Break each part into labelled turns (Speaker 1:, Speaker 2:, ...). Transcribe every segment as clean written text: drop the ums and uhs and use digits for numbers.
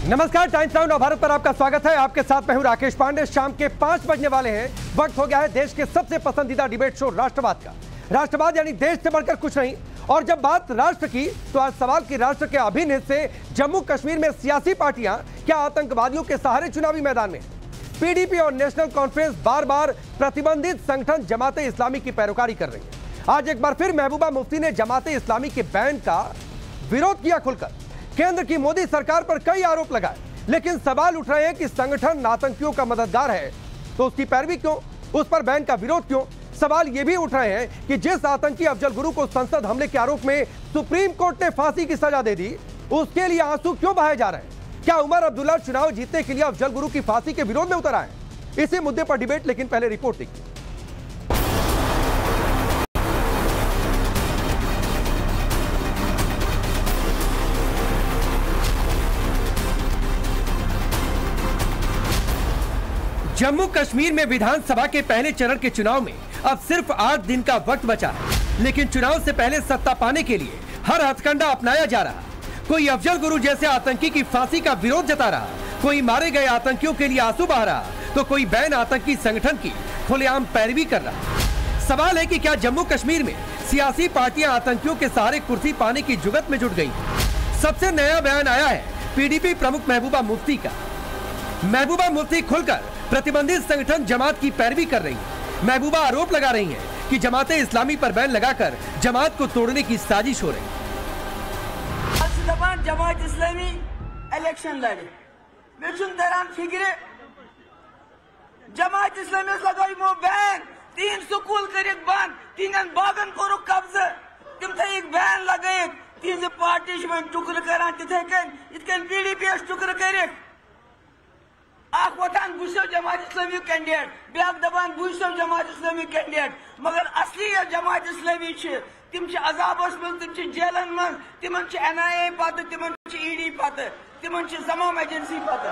Speaker 1: नमस्कार, times now Navbharat पर आपका स्वागत है। आपके साथ मैं हूं राकेश पांडे। शाम के 5 बजने वाले हैं। वक्त हो गया है देश के सबसे पसंदीदा डिबेट शो राष्ट्रवाद का। राष्ट्रवाद यानी देश से बढ़कर कुछ नहीं। और जब बात राष्ट्र की तो आज सवाल की राष्ट्र के अभिन्न हिस्से जम्मू कश्मीर में सियासी पार्टियां क्या आतंकवादियों के सहारे चुनावी मैदान में? पीडीपी और नेशनल कॉन्फ्रेंस बार बार प्रतिबंधित संगठन जमाते इस्लामी की पैरोकारी कर रही है। आज एक बार फिर महबूबा मुफ्ती ने जमाते इस्लामी के बैन का विरोध किया खुलकर। केंद्र की मोदी सरकार पर कई आरोप लगाए, लेकिन सवाल उठ रहे हैं कि संगठन आतंकियों का मददगार है तो उसकी पैरवी क्यों, उस पर बैन का विरोध क्यों? सवाल यह भी उठ रहे हैं कि जिस आतंकी अफजल गुरु को संसद हमले के आरोप में सुप्रीम कोर्ट ने फांसी की सजा दे दी, उसके लिए आंसू क्यों बहाए जा रहे हैं? क्या उमर अब्दुल्ला चुनाव जीतने के लिए अफजल गुरु की फांसी के विरोध में उतर आए? इसी मुद्दे पर डिबेट, लेकिन पहले रिपोर्ट देखिए। जम्मू कश्मीर में विधानसभा के पहले चरण के चुनाव में अब सिर्फ 8 दिन का वक्त बचा है, लेकिन चुनाव से पहले सत्ता पाने के लिए हर हथकंडा अपनाया जा रहा। कोई अफजल गुरु जैसे आतंकी की फांसी का विरोध जता रहा, कोई मारे गए आतंकियों के लिए आंसू बहा रहा, तो कोई बैन आतंकी संगठन की खुलेआम पैरवी कर रहा। सवाल है कि क्या जम्मू कश्मीर में सियासी पार्टियां आतंकियों के सहारे कुर्सी पाने की जुगत में जुट गई? सबसे नया बयान आया है पीडीपी प्रमुख महबूबा मुफ्ती का। महबूबा मुफ्ती खुलकर प्रतिबंधित संगठन जमात की पैरवी कर रही है। महबूबा आरोप लगा रही हैं कि जमाते इस्लामी पर बैन लगाकर जमात को तोड़ने की साजिश हो रही है।
Speaker 2: जमात इस्लामी इलेक्शन लड़े दौरान फिक्र जमात इस्लामी लगाई बैन 3 स्कूल कर बंद 3 बागन कोर कब्जा तम थ बैन लगे 3 पार्टी टुकर कर पीडीपी टुकर कर वतान बुसो जमात इस्लामी कैंडिडेट ब्या दपान बुसो जमात इस्लामी कैंडिडेट मगर असली जमात इस्लामी तिम अजाबस मज तिम जेलन मज तिम NIA पत तिम ED पत तिम तमाम एजेंसी पत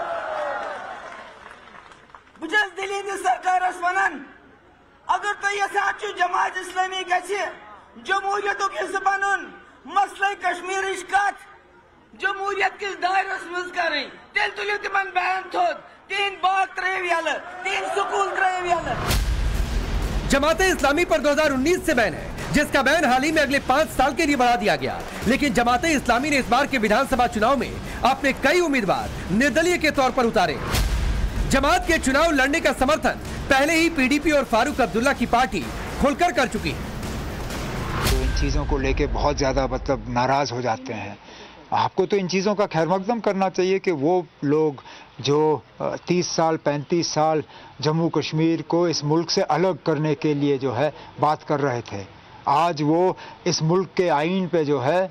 Speaker 2: बस दिल्ली सरकारस वन अगर तुम यहां जमात इस्लामी गि जमहूरियत हिस्स बन मसला कश्मीर कत जमहूरियत किस दायरस मज कर तेल तुलो तिम बैन थोद 3 बाग त्रेव यल 3 स्कूल त्रेव यल।
Speaker 1: जमाते इस्लामी पर 2019 से बैन है, जिसका बैन हाल ही में अगले 5 साल के लिए बढ़ा दिया गया। लेकिन जमाते इस्लामी ने इस बार के विधानसभा चुनाव में अपने कई उम्मीदवार निर्दलीय के तौर पर उतारे। जमात के चुनाव लड़ने का समर्थन पहले ही पीडीपी और फारूक अब्दुल्ला की पार्टी खुलकर कर चुकी है।
Speaker 3: तो इन चीजों को लेके बहुत ज्यादा नाराज हो जाते हैं। आपको तो इन चीज़ों का खैर मकदम करना चाहिए कि वो लोग जो 30 साल 35 साल जम्मू कश्मीर को इस मुल्क से अलग करने के लिए जो है बात कर रहे थे, आज वो इस मुल्क के आईन पे जो है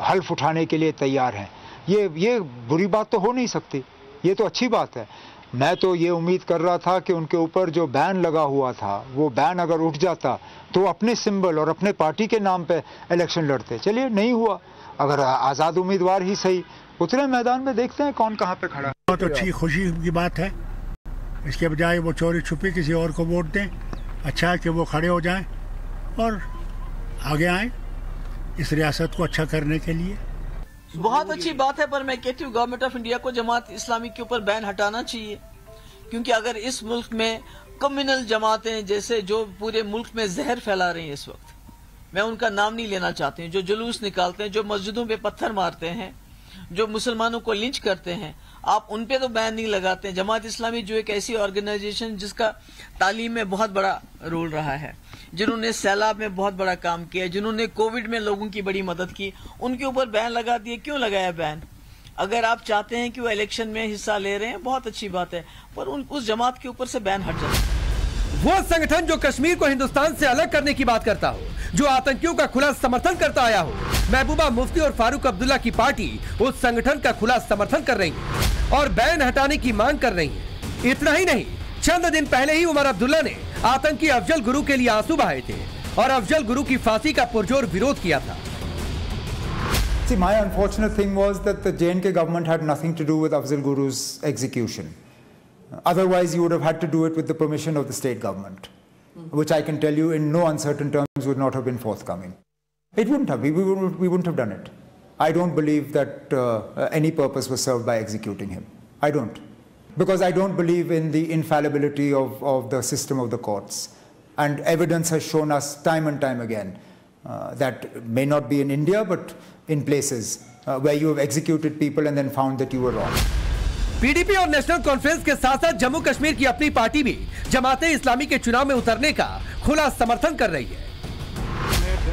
Speaker 3: हल्फ उठाने के लिए तैयार हैं। ये बुरी बात तो हो नहीं सकती, ये तो अच्छी बात है। मैं तो ये उम्मीद कर रहा था कि उनके ऊपर जो बैन लगा हुआ था वो बैन अगर उठ जाता तो अपने सिंबल और अपने पार्टी के नाम पे इलेक्शन लड़ते। चलिए, नहीं हुआ। अगर आज़ाद उम्मीदवार ही सही उतरे मैदान में, देखते हैं कौन कहाँ पे खड़ा।
Speaker 4: बहुत अच्छी खुशी की बात है। इसके बजाय वो चोरी छुपी किसी और को वोट दें। अच्छा है कि वो खड़े हो जाएं और आगे आएं इस रियासत को अच्छा करने के लिए।
Speaker 5: बहुत अच्छी बात है, पर मैं कहती हूँ गवर्नमेंट ऑफ इंडिया को जमात इस्लामी के ऊपर बैन हटाना चाहिए, क्योंकि अगर इस मुल्क में कम्युनल जमातें जैसे जो पूरे मुल्क में जहर फैला रही हैं इस वक्त, मैं उनका नाम नहीं लेना चाहती हूँ, जो जुलूस निकालते हैं, जो मस्जिदों पे पत्थर मारते हैं, जो मुसलमानों को लिंच करते हैं, आप उन पे तो बैन नहीं लगाते हैं। जमात इस्लामी जो एक ऐसी ऑर्गेनाइजेशन जिसका तालीम में बहुत बड़ा रोल रहा है, जिन्होंने सैलाब में बहुत बड़ा काम किया, जिन्होंने कोविड में लोगों की बड़ी मदद की, उनके ऊपर बैन लगा दिए। क्यों लगाया बैन? अगर आप चाहते हैं कि वो इलेक्शन में हिस्सा ले रहे हैं, बहुत अच्छी बात है, पर उस जमात के ऊपर से बैन हट जाए।
Speaker 1: वो संगठन जो कश्मीर को हिंदुस्तान से अलग करने की बात करता हो, जो आतंकियों का खुला समर्थन करता आया हो, महबूबा मुफ्ती और फारूक अब्दुल्ला की पार्टी उस संगठन का खुला समर्थन कर रही है और बैन हटाने की मांग कर रही है। इतना ही नहीं, चंद दिन पहले ही उमर अब्दुल्ला ने आतंकी अफजल गुरु के लिए आंसू बहाए थे और अफजल गुरु की फांसी का पुरजोर विरोध किया था।
Speaker 6: See, my unfortunate thing was that the J&K government had nothing to do with Afzal Guru's execution. Otherwise, you would have had to do it with the permission of the state government, which I can tell you in no uncertain terms would not have been forthcoming. It wouldn't have. We wouldn't have done it. I don't believe that any purpose was served by executing him. I don't. Because I don't believe in the infallibility of the system of the courts. And evidence has shown us time and time again that may not be in India, but in places where you have executed people and then found that you were wrong.
Speaker 1: PDP और national conference के साथ साथ जम्मू कश्मीर की अपनी party भी जमाते इस्लामी के चुनाव में उतरने का खुला समर्थन कर रही है।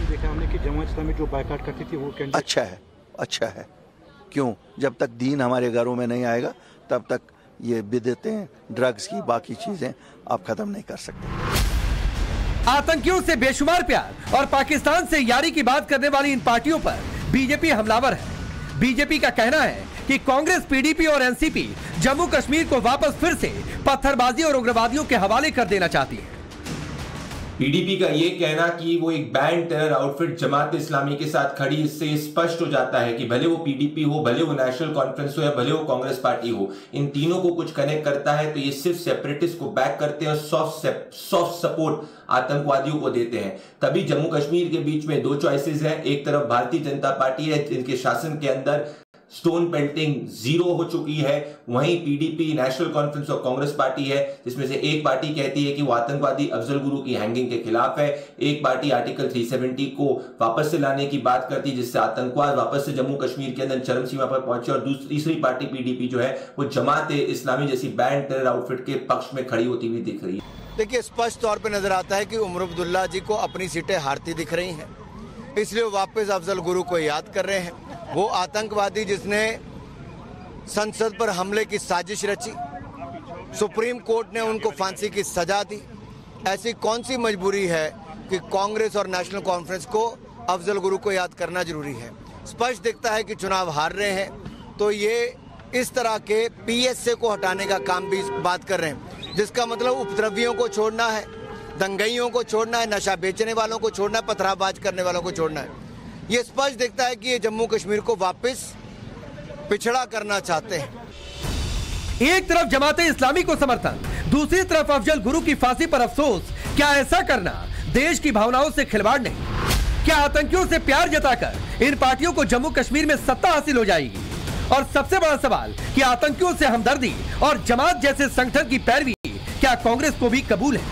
Speaker 7: देखा हमने कि जमात इस्लामी जो बायकॉट करती थी वो अच्छा है। क्यों? जब तक दीन हमारे घरों में नहीं आएगा तब तक ये बिदअतें, ड्रग्स की बाकी चीजें आप खत्म नहीं कर सकते।
Speaker 1: आतंकियों से बेशुमार प्यार और पाकिस्तान से यारी की बात करने वाली इन पार्टियों पर बीजेपी हमलावर है। बीजेपी का कहना है कि कांग्रेस, पीडीपी और एनसीपी जम्मू कश्मीर को वापस फिर से पत्थरबाजी और उग्रवादियों के हवाले कर देना चाहती है।
Speaker 8: पीडीपी का यह कहना कि वो एक band terror outfit Jamaat Islami के साथ खड़ी, इससे स्पष्ट हो जाता है कि भले वो पीडीपी हो, भले वो नेशनल कॉन्फ्रेंस हो या भले वो कांग्रेस पार्टी हो, इन तीनों को कुछ कनेक्ट करता है तो ये सिर्फ सेपरेटिस्ट को बैक करते हैं और सॉफ्ट सपोर्ट आतंकवादियों को देते हैं। तभी जम्मू कश्मीर के बीच में दो चॉइसेस हैं। एक तरफ भारतीय जनता पार्टी है जिनके शासन के अंदर स्टोन पेल्टिंग जीरो हो चुकी है, वहीं पीडीपी, नेशनल कॉन्फ्रेंस और कांग्रेस पार्टी है जिसमें से एक पार्टी कहती है कि वो आतंकवादी अफजल गुरु की हैंगिंग के खिलाफ है, एक पार्टी आर्टिकल 370 को वापस से लाने की बात करती है जिससे आतंकवाद वापस से जम्मू कश्मीर के अंदर चरम सीमा पर पहुंचे, और तीसरी पार्टी पीडीपी जो है वो जमात इस्लामी जैसी बैंड टेरर आउटफिट के पक्ष में खड़ी होती हुई दिख रही है।
Speaker 9: देखिए, स्पष्ट तौर पर नजर आता है कि उमर अब्दुल्ला जी को अपनी सीटें हारती दिख रही हैं, इसलिए वापस अफजल गुरु को याद कर रहे हैं। वो आतंकवादी जिसने संसद पर हमले की साजिश रची, सुप्रीम कोर्ट ने उनको फांसी की सजा दी। ऐसी कौन सी मजबूरी है कि कांग्रेस और नेशनल कॉन्फ्रेंस को अफजल गुरु को याद करना जरूरी है? स्पष्ट दिखता है कि चुनाव हार रहे हैं तो ये इस तरह के पीएसए को हटाने का काम भी बात कर रहे हैं, जिसका मतलब उपद्रवियों को छोड़ना है, दंगइयों को छोड़ना है, नशा बेचने वालों को छोड़ना है, पथराबाज करने वालों को छोड़ना है। ये स्पष्ट दिखता है कि ये जम्मू कश्मीर को वापस पिछड़ा करना चाहते हैं।
Speaker 1: एक तरफ जमाते इस्लामी को समर्थन, दूसरी तरफ अफजल गुरु की फांसी पर अफसोस। क्या ऐसा करना देश की भावनाओं से खिलवाड़ नहीं? क्या आतंकियों से प्यार जताकर इन पार्टियों को जम्मू कश्मीर में सत्ता हासिल हो जाएगी? और सबसे बड़ा सवाल कि आतंकियों से हमदर्दी और जमात जैसे संगठन की पैरवी क्या कांग्रेस को भी कबूल है?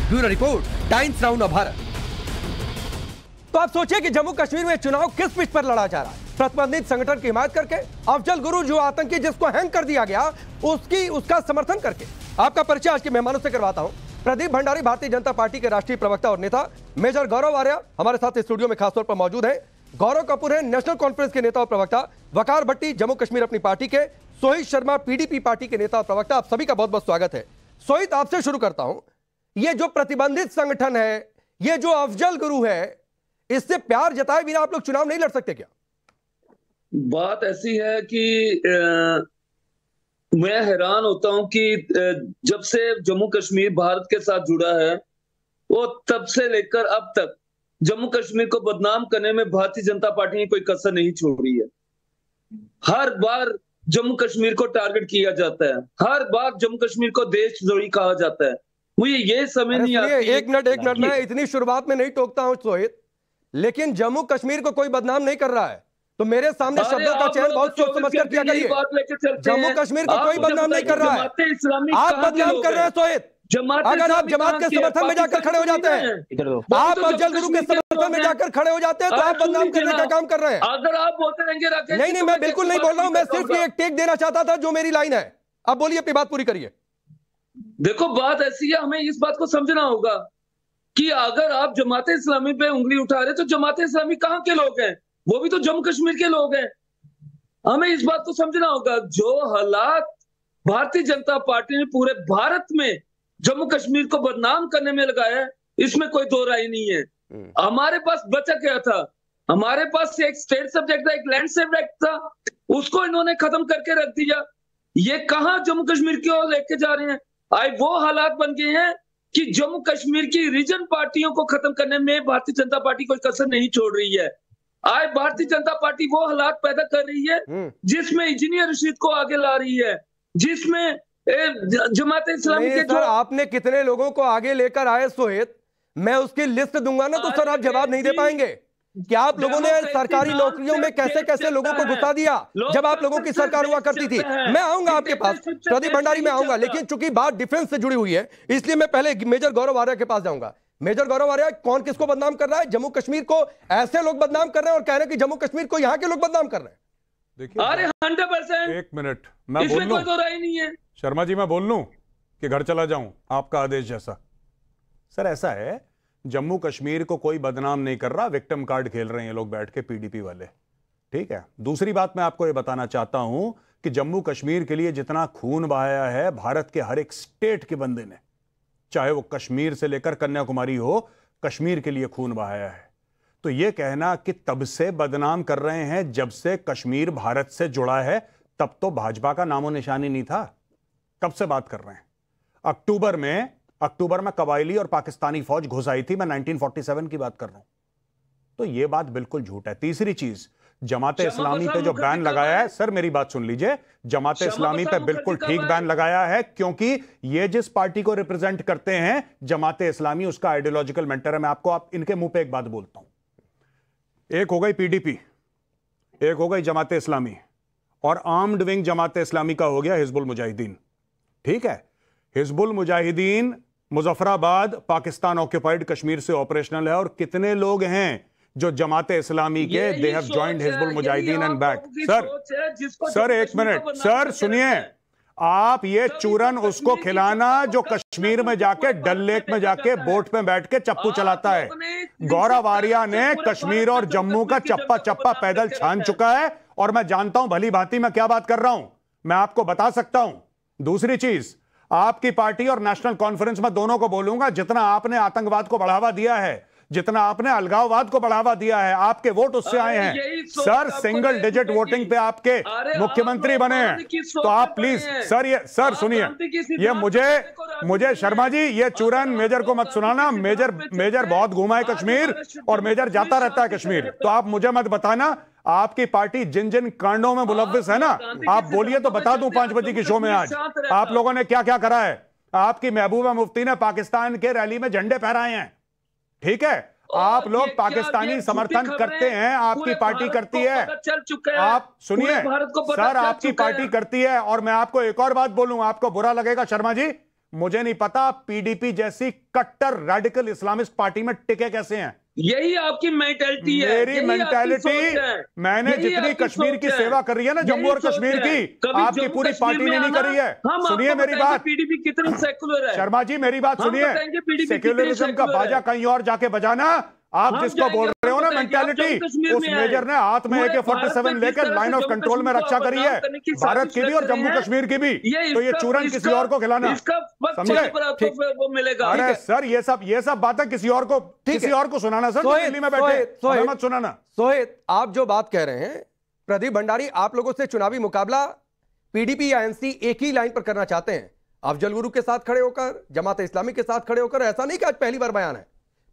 Speaker 1: Bureau report, times now Bharat. तो आप सोचिए कि जम्मू कश्मीर में चुनाव किस पिच पर लड़ा जा रहा है? प्रतिबंधित संगठन की हिमायत करके, अफजल गुरु जो आतंकी जिसको हैंग कर दिया गया उसका समर्थन करके। आपका परिचय आज के मेहमानों से करवाता हूं। प्रदीप भंडारी भारतीय जनता पार्टी के राष्ट्रीय प्रवक्ता और नेता, मेजर गौरव आर्या हमारे साथ स्टूडियो में खासतौर पर मौजूद हैं, गौरव कपूर है नेशनल कॉन्फ्रेंस के नेता और प्रवक्ता, वकार भट्टी जम्मू कश्मीर अपनी पार्टी के, सोहित शर्मा पीडीपी पार्टी के नेता और प्रवक्ता। आप सभी का बहुत बहुत स्वागत है। सोहित, आपसे शुरू करता हूं। ये जो प्रतिबंधित संगठन है, ये जो अफजल गुरु है, इससे प्यार जताए बिना आप लोग चुनाव नहीं लड़ सकते क्या?
Speaker 10: बात ऐसी है कि मैं हैरान होता हूं कि जब से जम्मू कश्मीर भारत के साथ जुड़ा है वो तब से लेकर अब तक जम्मू कश्मीर को बदनाम करने में भारतीय जनता पार्टी ने कोई कसर नहीं छोड़ी है। हर बार जम्मू कश्मीर को टारगेट किया जाता है, हर बार जम्मू कश्मीर को देशद्रोही कहा जाता है। मुझे ये समझ नहीं आता।
Speaker 1: एक मिनट, मैं इतनी शुरुआत में नहीं टोकता हूं सोहित, लेकिन जम्मू कश्मीर को कोई बदनाम नहीं कर रहा है, तो मेरे सामने शब्दों का चयन बहुत सोच समझ कर किया करिए। जम्मू कश्मीर को कोई बदनाम नहीं कर रहा है, आप बदनाम कर रहे हैं सोहित। अगर आप जमात के समर्थन में जाकर खड़े हो जाते हैं, आप अफजल गुरु के समर्थन में जाकर खड़े हो जाते हैं, तो आप बदनाम करने का काम कर रहे हैं।
Speaker 10: अगर आप बोलते रहेंगे राकेश,
Speaker 1: नहीं, मैं बिल्कुल नहीं बोल रहा हूं, मैं सिर्फ एक टेक देना चाहता था जो मेरी लाइन है। आप बोलिए, अपनी बात पूरी करिए।
Speaker 10: देखो, बात ऐसी है, हमें इस बात को समझना होगा कि अगर आप जमात इस्लामी पे उंगली उठा रहे तो जमात इस्लामी कहां के लोग हैं? वो भी तो जम्मू कश्मीर के लोग हैं। हमें इस बात को समझना होगा। जो हालात भारतीय जनता पार्टी ने पूरे भारत में जम्मू कश्मीर को बदनाम करने में लगाया है, इसमें कोई दो राय नहीं है। हमारे पास बचा क्या था? हमारे पास एक स्टेट सब्जेक्ट था, एक लैंडस्केप एक्ट था, उसको इन्होंने खत्म करके रख दिया। ये कहां जम्मू कश्मीर की ओर लेके जा रहे हैं? आज वो हालात बन गए हैं कि जम्मू कश्मीर की रीजन पार्टियों को खत्म करने में भारतीय जनता पार्टी कोई कसर नहीं छोड़ रही है। आज भारतीय जनता पार्टी वो हालात पैदा कर रही है जिसमें इंजीनियर रशीद को आगे ला रही है, जिसमें जमात इस्लामी के जो
Speaker 1: आपने कितने लोगों को आगे लेकर आए सोहित, मैं उसकी लिस्ट दूंगा ना तो सर आप जवाब नहीं दे पाएंगे। कि आप लोगों ने सरकारी नौकरियों में कैसे कैसे लोगों को घुसा दिया जब आप लोगों की सरकार हुआ करती थी। मैं आऊंगा आपके पास प्रदीप भंडारी, मैं आऊंगा, लेकिन चूंकि बात डिफेंस से जुड़ी हुई है इसलिए मैं पहले मेजर गौरव आर्या के पास जाऊंगा। मेजर गौरव आर्या, कौन किसको बदनाम कर रहा है? जम्मू कश्मीर को ऐसे लोग बदनाम कर रहे हैं और कह रहे हैं कि जम्मू कश्मीर को यहां के लोग बदनाम कर रहे हैं।
Speaker 11: देखिए,
Speaker 10: अरे 100%।
Speaker 11: एक मिनट मैं बोल लूं,
Speaker 10: कोई राय नहीं है।
Speaker 11: शर्मा जी मैं बोल लूं कि घर चला जाऊं आपका आदेश जैसा? सर ऐसा है, जम्मू कश्मीर को कोई बदनाम नहीं कर रहा, विक्टिम कार्ड खेल रहे हैं ये लोग बैठ के पीडीपी वाले, ठीक है। दूसरी बात मैं आपको ये बताना चाहता हूं कि जम्मू कश्मीर के लिए जितना खून बहाया है भारत के हर एक स्टेट के बंदे ने, चाहे वो कश्मीर से लेकर कन्याकुमारी हो, कश्मीर के लिए खून बहाया है। तो ये कहना कि तब से बदनाम कर रहे हैं जब से कश्मीर भारत से जुड़ा है, तब तो भाजपा का नामो निशानी नहीं था। कब से बात कर रहे हैं? अक्टूबर में कबायली और पाकिस्तानी फौज घुस आई थी, मैं 1947 की बात कर रहा हूं। तो यह बात बिल्कुल झूठ है। तीसरी चीज, जमाते इस्लामी पे जो बैन लगाया है, सर मेरी बात सुन लीजिए, जमाते इस्लामी पे बिल्कुल ठीक बैन लगाया है, क्योंकि ये जिस पार्टी को रिप्रेजेंट करते हैं जमाते इस्लामी, उसका आइडियोलॉजिकल मेंटर है। मैं आपको इनके मुंह पे एक बात बोलता हूं, एक हो गई पीडीपी, एक हो गई जमाते इस्लामी, और आर्म्ड विंग जमाते इस्लामी का हो गया हिजबुल मुजाहिदीन, ठीक है। हिजबुल मुजाहिदीन मुजफ्फराबाद पाकिस्तान ऑक्यूपाइड कश्मीर से ऑपरेशनल है, और कितने लोग हैं जो जमाते इस्लामी के, they have joined Hizbul Mujahideen and back. Sir एक मिनट सर सुनिए, आप ये चूरन उसको खिलाना जो कश्मीर में जाके डल लेक में जाके बोट में बैठ के चप्पू चलाता है। गौरव आर्या ने कश्मीर और जम्मू का चप्पा चप्पा पैदल छान चुका है, और मैं जानता हूं भली भांति मैं क्या बात कर रहा हूं, मैं आपको बता सकता हूं। दूसरी चीज, आपकी पार्टी और नेशनल कॉन्फ्रेंस में दोनों को बोलूंगा, जितना आपने आतंकवाद को बढ़ावा दिया है, जितना आपने अलगाववाद को बढ़ावा दिया है, आपके वोट उससे आए हैं। सर सिंगल डिजिट वोटिंग पे आपके मुख्यमंत्री बने हैं, तो आप प्लीज सर सुनिए, ये मुझे शर्मा जी ये चूरन मेजर को मत सुनाना। मेजर बहुत घूमा है कश्मीर, और मेजर जाता रहता है कश्मीर, तो आप मुझे मत बताना। आपकी पार्टी जिन जिन कांडों में मुलव्विस है ना, आप बोलिए तो बता दूं 5 बजे की शो में आज आप लोगों ने क्या क्या करा है। आपकी महबूबा मुफ्ती ने पाकिस्तान के रैली में झंडे फहराए हैं, ठीक है। आप लोग पाकिस्तानी समर्थन करते हैं, आपकी पार्टी करती है। आप सुनिए सर, आपकी पार्टी करती है, और मैं आपको एक और बात बोलूं, आपको बुरा लगेगा शर्मा जी, मुझे नहीं पता पीडीपी जैसी कट्टर रेडिकल इस्लामिस्ट पार्टी में टिके कैसे हैं।
Speaker 10: यही आपकी मेंटालिटी है,
Speaker 11: मेरी मेंटालिटी, मैंने जितनी कश्मीर की सेवा करी है ना, जम्मू और कश्मीर की, आपकी पूरी पार्टी ने नहीं करी है। सुनिए मेरी बात,
Speaker 10: पीडीपी कितनी सेकुलर है।
Speaker 11: शर्मा जी मेरी बात सुनिए, सेक्युलरिज्म का बाजा कहीं और जाके बजाना। आप जिसको बोल रहे हो ना मेंटालिटी, उस मेजर ने हाथ में AK-47 लेकर लाइन ऑफ कंट्रोल में रक्षा करी है, भारत की भी और जम्मू कश्मीर की भी। तो ये चूरन किसी और को खिलाना, समझे? अरे सर ये सब बातें किसी और को सुनाना सर, दिल्ली में बैठे मत सुनाना।
Speaker 1: सोहेब, आप जो बात कह रहे हैं, प्रदीप भंडारी आप लोगों से चुनावी मुकाबला पीडीपी या एनसी एक ही लाइन पर करना चाहते हैं, अफजल गुरु के साथ खड़े होकर, जमात इस्लामी के साथ खड़े होकर। ऐसा नहीं कि आज पहली बार बयान है,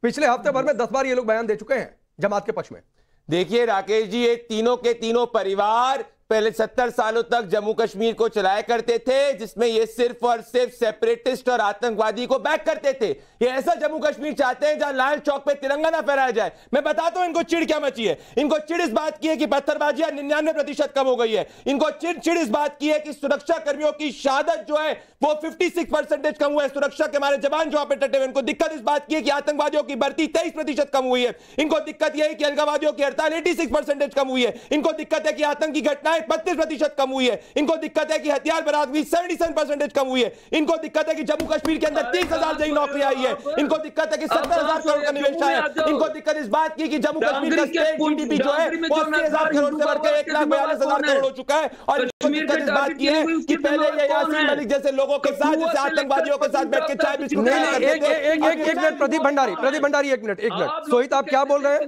Speaker 1: पिछले हफ्ते भर में 10 बार ये लोग बयान दे चुके हैं जमात के पक्ष में।
Speaker 12: देखिए राकेश जी, ये तीनों के तीनों परिवार पहले 70 सालों तक जम्मू कश्मीर को चलाया करते थे, जिसमें ये सिर्फ और सिर्फ सेपरेटिस्ट और आतंकवादी को बैक करते थे। ये ऐसा जम्मू कश्मीर चाहते हैं जहां लाल चौक पे तिरंगा ना फहराया जाए। मैं बताता हूं इनको चिड़ क्या मची है। इनको चिड़ इस बात की है कि पत्थरबाजियां 99% कम हो गई है। इनको चिड़ इस बात की है कि सुरक्षा कर्मियों की शहादत जो है वो 56% कम हुआ है। सुरक्षा के हमारे जवान जो वहां पे डटे हुए, इनको दिक्कत इस बात की है कि आतंकवादियों की भर्ती 23% कम हुई है। इनको दिक्कत यह है कि अलगाववादियों की हड़ताल 86% कम हुई है। इनको दिक्कत है कि आतंकी घटनाएं 32% कम हुई है। इनको दिक्कत है कि हथियार बरामदगी 77% कम हुई है। इनको दिक्कत है कि जम्मू कश्मीर के अंदर 30,000 नई नौकरियां आई है। इनको दिक्कत है कि 70,000 करोड़ का निवेश आया है। इनको दिक्कत इस बात की कि जम्मू कश्मीर का स्टेट जीडीपी जो है वो 80,000 करोड़ से बढ़कर 1,42,000 करोड़ हो चुका है। और इनको दिक्कत इस बात की है कि पहले ये यासीन मलिक जैसे लोगों के साथ, जैसे आतंकवादियों के साथ बैठ के चाय बिस्कुट
Speaker 1: एक मिनट प्रदीप भंडारी एक मिनट। सोहित आप क्या बोल रहे हैं?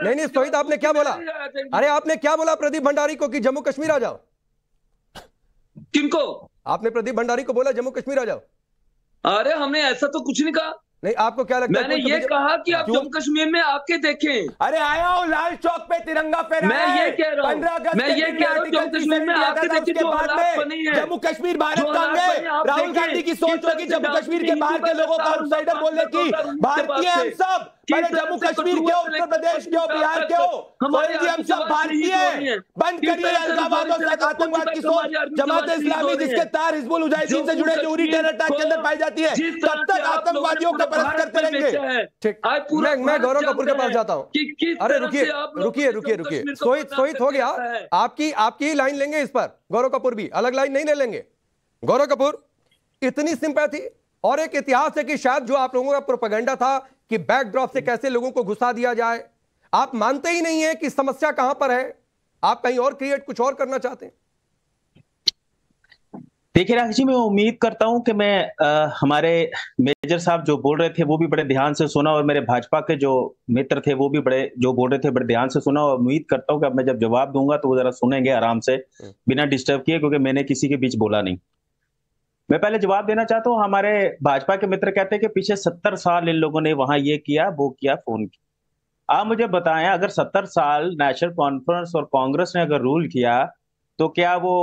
Speaker 1: नहीं सोहित आपने क्या बोला? अरे आपने क्या बोला प्रदीप भंडारी को कि जम्मू कश्मीर आ जाओ?
Speaker 10: किनको?
Speaker 1: आपने प्रदीप भंडारी को बोला जम्मू कश्मीर आ जाओ?
Speaker 10: अरे हमने ऐसा तो कुछ नहीं कहा।
Speaker 1: नहीं, आपको क्या लगता है?
Speaker 10: मैंने ये कहा कि आप जम्मू कश्मीर में आके देखें।
Speaker 12: अरे आया हूं लाल चौक पे तिरंगा फहराया।
Speaker 10: मैं ये कह रहा हूं,
Speaker 12: 15 अगस्त
Speaker 10: मैं ये कह रहा हूं जम्मू कश्मीर में आके देखिए जो हालात बनी है।
Speaker 12: जम्मू कश्मीर भारत का अंग है। राहुल गांधी की सोच होगी जम्मू कश्मीर के बाहर के लोगों को आउटसाइडर बोलने की। भारतीय हम सब पहले जम्मू कश्मीर के हो, उत्तर प्रदेश के हो, बिहार के हो, हम सब भारतीय हैं। बंद करिए अलगाववाद और आतंकवाद की सोच। जमात इस्लामी जिसके तार हिजबुल मुजाहिदीन से जुड़े जो उरी टेरर अटैक के अंदर पाई जाती है, तब तक आतंकवादियों का परस्त करते रहेंगे।
Speaker 1: ठीक, मैं गौरव कपूर के पास जाता हूं। अरे रुकिए, सोहित हो गया। आपकी लाइन लेंगे इस पर, गौरव कपूर भी अलग लाइन नहीं ले लेंगे। गौरव कपूर, इतनी सिंपैथी और एक इतिहास है कि शायद जो आप लोगों का प्रोपेगेंडा था कि बैकड्रॉप से कैसे लोगों को घुसा दिया जाए, आप मानते ही नहीं है कि समस्या कहां पर है, आप कहीं और क्रिएट कुछ और करना चाहते हैं।
Speaker 13: देखिए राकेश जी, मैं उम्मीद करता हूं कि मैं हमारे मेजर साहब जो बोल रहे थे वो भी बड़े ध्यान से सुना, और मेरे भाजपा के जो मित्र थे वो भी जो बोल रहे थे बड़े ध्यान से सुना, और उम्मीद करता हूं कि अब मैं जब जवाब दूंगा तो वो जरा सुनेंगे आराम से बिना डिस्टर्ब किए, क्योंकि मैंने किसी के बीच बोला नहीं। मैं पहले जवाब देना चाहता हूं। हमारे भाजपा के मित्र कहते हैं कि पीछे 70 साल इन लोगों ने वहां ये किया वो किया, फोन किया। आप मुझे बताएं, अगर 70 साल नेशनल कॉन्फ्रेंस और कांग्रेस ने अगर रूल किया तो क्या वो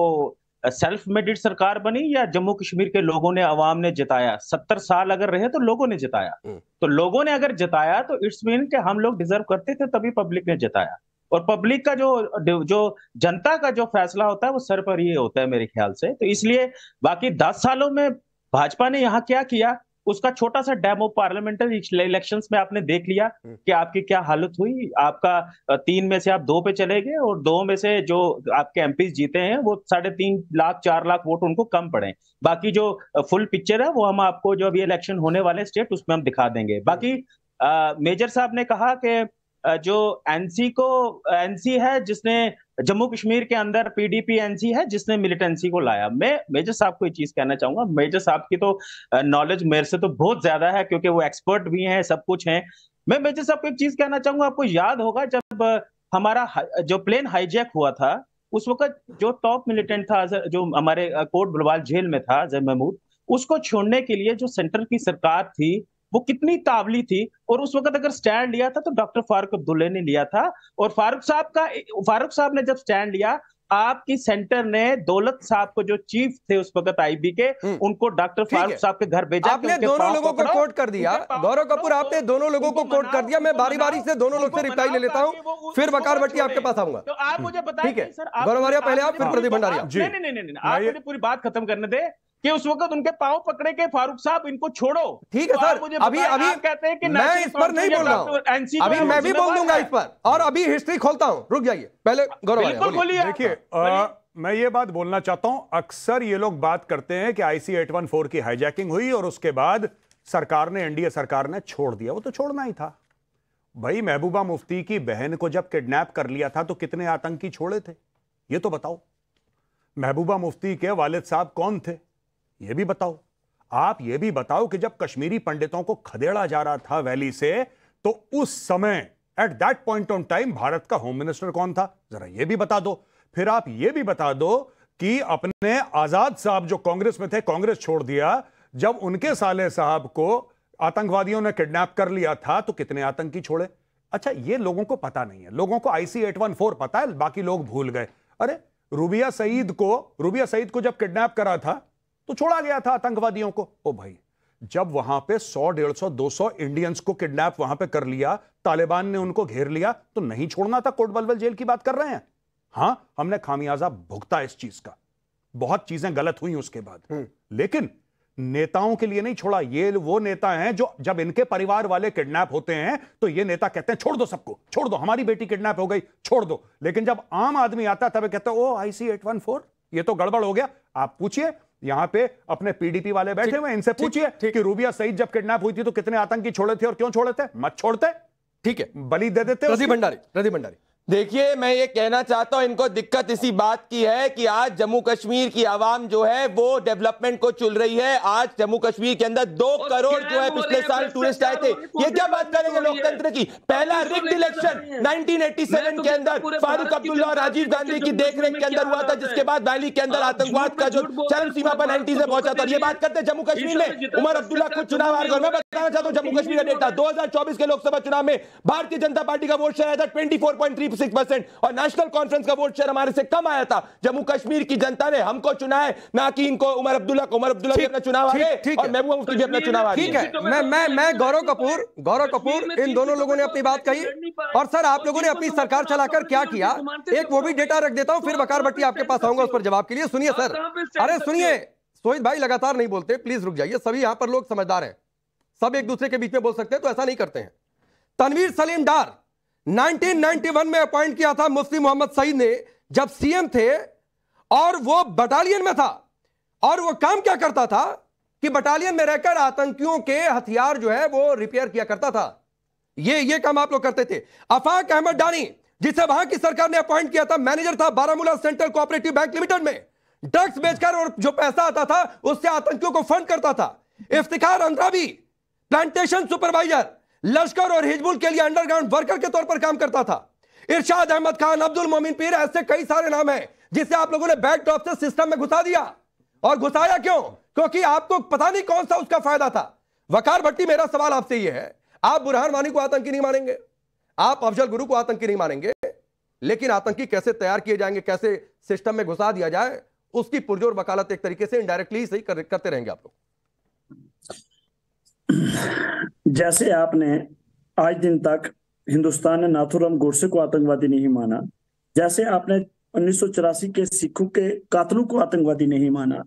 Speaker 13: सेल्फ मेडेड सरकार बनी या जम्मू कश्मीर के लोगों ने, अवाम ने जिताया? 70 साल अगर रहे तो लोगों ने जिताया। तो लोगों ने अगर जिताया तो इट्स मीन कि हम लोग डिजर्व करते थे, तभी पब्लिक ने जिताया। और पब्लिक का जो जनता का जो फैसला होता है वो सर पर ये होता है मेरे ख्याल से। तो इसलिए बाकी 10 सालों में भाजपा ने यहाँ क्या किया उसका छोटा सा डेमो पार्लियामेंट्री इलेक्शंस में आपने देख लिया कि आपकी क्या हालत हुई। आपका 3 में से आप 2 पे चले गए, और 2 में से जो आपके एमपी जीते हैं वो 3.5 लाख 4 लाख वोट उनको कम पड़े। बाकी जो फुल पिक्चर है वो हम आपको जो अभी इलेक्शन होने वाले स्टेट उसमें हम दिखा देंगे। बाकी मेजर साहब ने कहा कि जो एनसी है जिसने जम्मू कश्मीर के अंदर, पीडीपी एनसी है जिसने मिलिटेंसी को लाया। मैं मेजर साहब को ये चीज कहना चाहूंगा, मेजर साहब की तो नॉलेज मेरे से तो बहुत ज्यादा है क्योंकि वो एक्सपर्ट भी हैं, सब कुछ हैं। मैं मेजर साहब को एक चीज कहना चाहूंगा, आपको याद होगा जब हमारा जो प्लेन हाईजैक हुआ था उस वक्त जो टॉप मिलिटेंट था जो हमारे कोट बलवाल जेल में था, अजहर महमूद, उसको छोड़ने के लिए जो सेंटर की सरकार थी वो कितनी तावली थी। और उस वक्त अगर स्टैंड लिया था तो डॉक्टर फारूक अब्दुल्ला ने लिया था। और फारूक साहब ने जब स्टैंड लिया, आपकी सेंटर ने दौलत साहब को जो चीफ थे उस वक्त आईबी के, उनको डॉक्टर फारूक साहब के घर भेजा।
Speaker 1: आपने दोनों लोगों को कोट कर दिया, गौरव कपूर, आपने दोनों लोगों को कोट कर दिया। मैं बारी बारी से दोनों लोग से रिप्लाई ले लेता हूं, फिर वकार भट्टी आपके पास आऊंगा।
Speaker 12: तो आप मुझे बताइए,
Speaker 1: ठीक है गौरव आर्या पहले आप, फिर प्रदीप भंडारिया।
Speaker 12: नहीं, आप मुझे पूरी बात खत्म करने दे कि उस वक्त उनके पांव पकड़े के फारूक साहब इनको छोड़ो।
Speaker 1: ठीक है सर, अभी
Speaker 12: कहते हैं कि
Speaker 1: मैं इस पर नहीं बोल रहा हूं, अभी मैं भी बोल दूंगा इस पर, और अभी हिस्ट्री खोलता हूं। रुक जाइए पहले गौरव
Speaker 11: आर्या। देखिए मैं ये बात बोलना चाहता हूं, अक्सर ये लोग बात करते हैं कि IC 814 की हाईजैकिंग हुई और उसके बाद सरकार ने, एनडीए सरकार ने छोड़ दिया। वो तो छोड़ना ही था भाई। महबूबा मुफ्ती की बहन को जब किडनैप कर लिया था तो कितने आतंकी छोड़े थे ये तो बताओ। महबूबा मुफ्ती के वालिद साहब कौन थे ये भी बताओ। आप ये भी बताओ कि जब कश्मीरी पंडितों को खदेड़ा जा रहा था वैली से, तो उस समय at that point on time Bharat का होम मिनिस्टर कौन था, जरा ये भी बता दो। फिर आप ये भी बता दो कि अपने आजाद साहब जो कांग्रेस में थे, कांग्रेस छोड़ दिया, जब उनके साले साहब को आतंकवादियों ने किडनैप कर लिया था तो कितने आतंकी छोड़े। अच्छा, ये लोगों को पता नहीं है, लोगों को IC 814 पता है, बाकी लोग भूल गए। अरे रूबिया सईद को जब किडनैप करा था तो छोड़ा गया था आतंकवादियों को। ओ भाई, जब वहां पे 100, 150, 200 इंडियंस को किडनैप वहां पे कर लिया, तालिबान ने उनको घेर लिया, तो नहीं छोड़ना था। कोट बलवल जेल की बात कर रहे हैं। हां, हमने खामियाजा भुगता इस चीज का, बहुत चीजें गलत हुई उसके बाद, लेकिन नेताओं के लिए नहीं छोड़ा। ये वो नेता हैं जो जब इनके परिवार वाले किडनैप होते हैं तो ये नेता कहते हैं छोड़ दो सबको, छोड़ दो, हमारी बेटी किडनैप हो गई, छोड़ दो। लेकिन जब आम आदमी आता तब कहते हैं ओ IC 814 ये तो गड़बड़ हो गया। आप पूछिए, यहां पे अपने पीडीपी वाले बैठे हुए, इनसे पूछिए कि रूबिया सईद जब किडनैप हुई थी तो कितने आतंकी छोड़े थे और क्यों छोड़े थे। मत छोड़ते,
Speaker 1: ठीक है,
Speaker 11: बलि दे देते।
Speaker 1: प्रदीप भंडारी
Speaker 12: देखिए, मैं ये कहना चाहता हूं, इनको दिक्कत इसी बात की है कि आज जम्मू कश्मीर की आवाम जो है वो डेवलपमेंट को चुन रही है। आज जम्मू कश्मीर के अंदर 2 करोड़ जो है पिछले साल टूरिस्ट आए थे। ये क्या बात करेंगे लोकतंत्र की। पहला रिग्ड इलेक्शन 1987 के अंदर फारूक अब्दुल्ला और राजीव गांधी की देखरेख के अंदर हुआ था, जिसके बाद वैली के अंदर आतंकवाद का जो चरम सीमा पर 90 से पहुंचा था। ये बात करते जम्मू कश्मीर में उमर अब्दुल्ला खुद चुनाव हार गए। बताना चाहता हूं जम्मू कश्मीर का डेटा 2024 के लोकसभा चुनाव में भारतीय जनता पार्टी का वोट शेयर आया था 24.36% और नेशनल कॉन्फ्रेंस का वोट शेयर हमारे से कम आया था। जम्मू कश्मीर की जनता ने हमको चुना है, ना कि इनको उमर अब्दुल्ला को। उमर अब्दुल्ला भी अपना चुनाव आगे और महबूबा मुफ्ती भी अपना चुनाव आगे।
Speaker 1: ठीक है, मैं गौरव कपूर इन दोनों लोगों ने अपनी बात कही। और सर आप लोगों ने अपनी सरकार चलाकर क्या किया, एक वो भी डेटा रख देता हूं, फिर वकार भट्टी आपके पास आऊंगा उस पर जवाब के लिए। सुनिए सर, अरे सुनिए, सोहित भाई लगातार नहीं बोलते, प्लीज रुक जाइए। सभी यहां पर लोग समझदार हैं, सब एक दूसरे के बीच में बोल सकते हैं, तो ऐसा नहीं करते हैं। तनवीर सलीम डार 1991 में अपॉइंट किया था मुफ्ती मोहम्मद सईद ने जब सीएम थे, और वो बटालियन में था। और वो काम क्या करता था कि बटालियन में रहकर आतंकियों के हथियार जो है वो रिपेयर किया करता था। ये काम आप लोग करते थे। अफाक अहमद डानी, जिसे वहां की सरकार ने अपॉइंट किया था, मैनेजर था Baramulla central cooperative bank limited में। ड्रग्स बेचकर और जो पैसा आता था उससे आतंकियों को फंड करता था। इफ्तिखार अंद्राबी प्लांटेशन सुपरवाइजर, लश्कर और हिजबुल के लिए अंडरग्राउंड वर्कर के तौर पर काम करता था। इरशाद अहमद खान, अब्दुल मोमिन पीर, ऐसे कई सारे नाम हैं जिसे आप लोगों ने बैकड्रॉप से सिस्टम में घुसा दिया। और घुसाया क्यों? क्योंकि आपको पता नहीं कौन सा उसका फायदा था। वकार भट्टी, मेरा सवाल आपसे यह है, आप बुरहान वानी को आतंकी नहीं मानेंगे, आप अफजल गुरु को आतंकी नहीं मानेंगे, लेकिन आतंकी कैसे तैयार किए जाएंगे, कैसे सिस्टम में घुसा दिया जाए, उसकी पुरजोर वकालत एक तरीके से इनडायरेक्टली सही करते रहेंगे आप लोग।
Speaker 14: जैसे आपने आज दिन तक हिंदुस्तान ने नाथुराम गोडसे को आतंकवादी नहीं माना, जैसे आपने 1984 के सिखों के कातलों को आतंकवादी नहीं माना,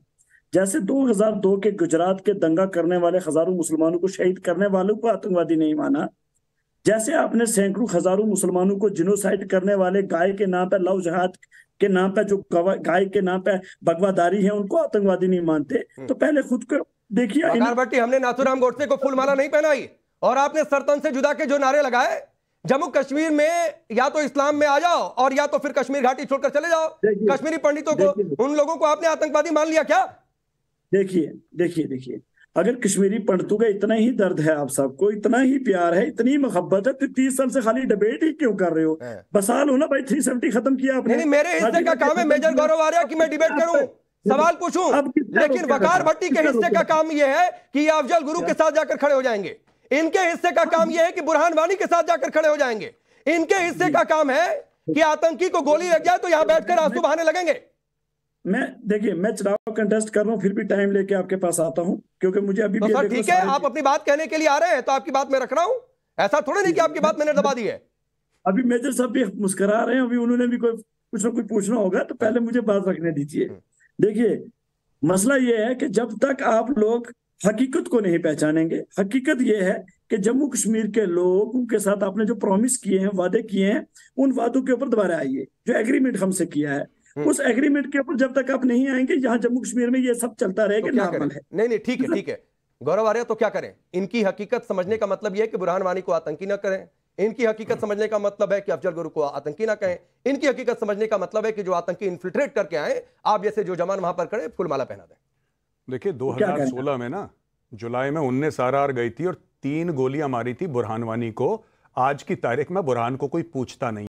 Speaker 14: जैसे 2002 के गुजरात के दंगा करने वाले हजारों मुसलमानों को शहीद करने वालों को आतंकवादी नहीं माना, जैसे आपने सैकड़ों हजारों मुसलमानों को जिनोसाइड करने वाले गाय के नाम पे, लव जहाद के नाम पे, जो गाय के नाम पे बगवादारी है, उनको आतंकवादी नहीं मानते, तो पहले खुद को देखिए।
Speaker 1: वकार भट्टी, हमने नाथुराम गोडसे को फूलमाला नहीं पहनाई, और आपने सरतन से जुदा के जो नारे लगाए, जम्मू कश्मीर में या तो इस्लाम में आ जाओ और या तो फिर कश्मीर घाटी छोड़कर चले जाओ, कश्मीरी पंडितों को, उन लोगों को आपने आतंकवादी मान लिया क्या?
Speaker 14: देखिए, अगर कश्मीरी पंडितों का इतना ही दर्द है, आप सबको इतना ही प्यार है, इतनी मोहब्बत है, तो 30 साल से खाली डिबेट ही क्यों कर रहे हो? बसा लो ना भाई, 370 खत्म किया आपने।
Speaker 1: नहीं, मेरे हिस्से का काम है मेजर गौरव आर्या कि मैं डिबेट करूं, सवाल पूछूं, लेकिन वकार भट्टी के हिस्से का काम यह है कि ये अफजल गुरु के साथ जाकर खड़े हो जाएंगे। इनके हिस्से का काम यह है कि बुरहान वानी के साथ जाकर खड़े हो जाएंगे। इनके हिस्से का काम है कि आतंकी को गोली लग जाए तो यहां बैठकर आंसू बहाने लगेंगे।
Speaker 14: मैं चुनाव कंटेस्ट कर रहा हूं, फिर भी टाइम लेके आपके पास आता हूं, क्योंकि मुझे अभी
Speaker 1: तो सर ठीक है, आप अपनी बात कहने के लिए आ रहे हैं तो आपकी बात मैं रख रहा हूं, ऐसा थोड़ा नहीं कि आपकी बात मैंने दबा दी है।
Speaker 14: अभी मेजर साहब भी मुस्कुरा रहे हैं, अभी उन्होंने भी कुछ ना कुछ पूछना होगा, तो पहले मुझे बात रखने दीजिए। देखिए, मसला ये है कि जब तक आप लोग हकीकत को नहीं पहचानेंगे, हकीकत ये है कि जम्मू कश्मीर के लोगों के साथ आपने जो प्रॉमिस किए हैं, वादे किए हैं, उन वादों के ऊपर दोबारा आइए। जो एग्रीमेंट हमसे किया है, उस एग्रीमेंट के ऊपर जब तक आप नहीं आएंगे, यहाँ जम्मू कश्मीर में ये सब चलता रहेगा, नॉर्मल है।
Speaker 1: नहीं, ठीक है गौरव आर्या, तो क्या करें? इनकी हकीकत समझने का मतलब यह है कि बुरहान वानी को आतंकी न करें, इनकी हकीकत समझने का मतलब है कि अफजल गुरु को आतंकी ना कहें, इनकी हकीकत समझने का मतलब है कि जो आतंकी इन्फिल्ट्रेट करके आए, आप जैसे जो जवान वहां पर खड़े, फूलमाला पहना दें।
Speaker 11: देखिए, 2016 में ना जुलाई में 19 RR गई थी और 3 गोलियां मारी थी बुरहान वानी को। आज की तारीख में बुरहान को कोई पूछता नहीं।